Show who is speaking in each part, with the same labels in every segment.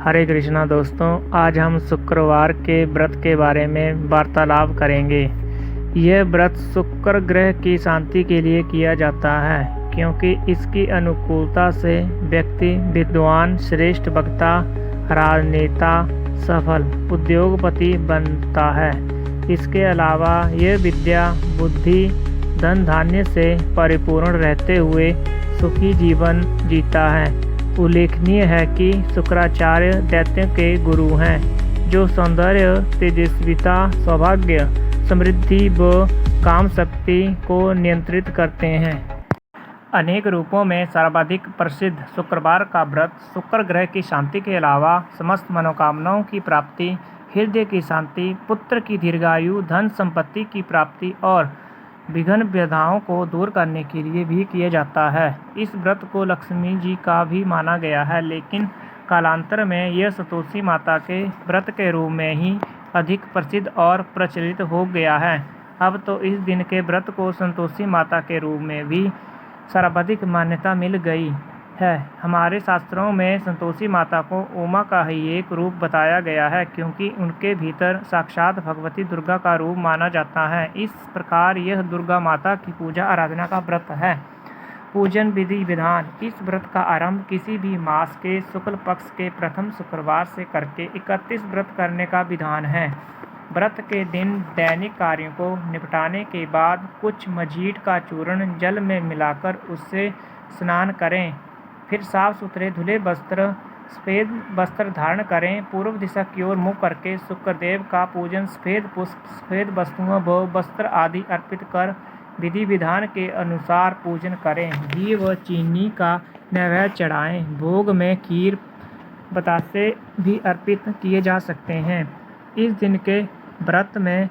Speaker 1: हरे कृष्णा दोस्तों, आज हम शुक्रवार के व्रत के बारे में वार्तालाप करेंगे। यह व्रत शुक्र ग्रह की शांति के लिए किया जाता है, क्योंकि इसकी अनुकूलता से व्यक्ति विद्वान, श्रेष्ठ वक्ता, राजनेता, सफल उद्योगपति बनता है। इसके अलावा यह विद्या, बुद्धि, धन धान्य से परिपूर्ण रहते हुए सुखी जीवन जीता है। उल्लेखनीय है कि शुक्राचार्य दैत्यों के गुरु हैं, जो सौंदर्य, तेजस्विता, सौभाग्य, समृद्धि व काम शक्ति को नियंत्रित करते हैं। अनेक रूपों में सर्वाधिक प्रसिद्ध शुक्रवार का व्रत शुक्र ग्रह की शांति के अलावा समस्त मनोकामनाओं की प्राप्ति, हृदय की शांति, पुत्र की दीर्घायु, धन संपत्ति की प्राप्ति और विघ्न बाधाओं को दूर करने के लिए भी किया जाता है। इस व्रत को लक्ष्मी जी का भी माना गया है, लेकिन कालांतर में यह संतोषी माता के व्रत के रूप में ही अधिक प्रसिद्ध और प्रचलित हो गया है। अब तो इस दिन के व्रत को संतोषी माता के रूप में भी सर्वाधिक मान्यता मिल गई है। हमारे शास्त्रों में संतोषी माता को उमा का ही एक रूप बताया गया है, क्योंकि उनके भीतर साक्षात भगवती दुर्गा का रूप माना जाता है। इस प्रकार यह दुर्गा माता की पूजा आराधना का व्रत है। पूजन विधि विधान। इस व्रत का आरंभ किसी भी मास के शुक्ल पक्ष के प्रथम शुक्रवार से करके 31 व्रत करने का विधान है। व्रत के दिन दैनिक कार्यों को निपटाने के बाद कुछ मजीठ का चूर्ण जल में मिलाकर उससे स्नान करें। फिर साफ सुथरे धुले वस्त्र, सफ़ेद वस्त्र धारण करें। पूर्व दिशा की ओर मुँह करके शुक्रदेव का पूजन सफ़ेद पुष्प, सफ़ेद वस्तुओं व वस्त्र आदि अर्पित कर विधि विधान के अनुसार पूजन करें। घी व चीनी का नैवेद्य चढ़ाएं। भोग में खीर, बतासे भी अर्पित किए जा सकते हैं। इस दिन के व्रत में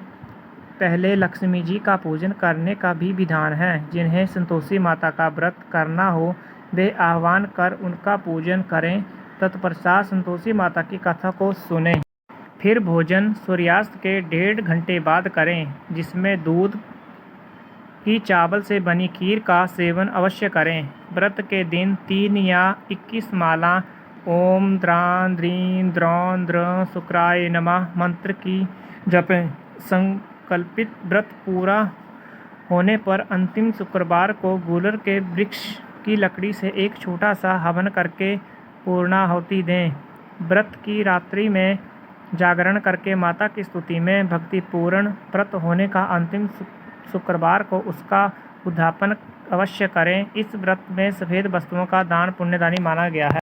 Speaker 1: पहले लक्ष्मी जी का पूजन करने का भी विधान है। जिन्हें संतोषी माता का व्रत करना हो वे आह्वान कर उनका पूजन करें। तत्पश्चात संतोषी माता की कथा को सुनें। फिर भोजन सूर्यास्त के 1.5 घंटे बाद करें, जिसमें दूध की चावल से बनी खीर का सेवन अवश्य करें। व्रत के दिन 3 या 21 माला ओम द्रां द्रीं द्रौं द्रं शुक्राय नमः मंत्र की जपें। संकल्पित व्रत पूरा होने पर अंतिम शुक्रवार को गूलर के वृक्ष की लकड़ी से एक छोटा सा हवन करके पूर्णाहुति दें। व्रत की रात्रि में जागरण करके माता की स्तुति में भक्तिपूर्ण व्रत होने का अंतिम शुक्रवार को उसका उद्यापन अवश्य करें। इस व्रत में सफ़ेद वस्तुओं का दान पुण्यदानी माना गया है।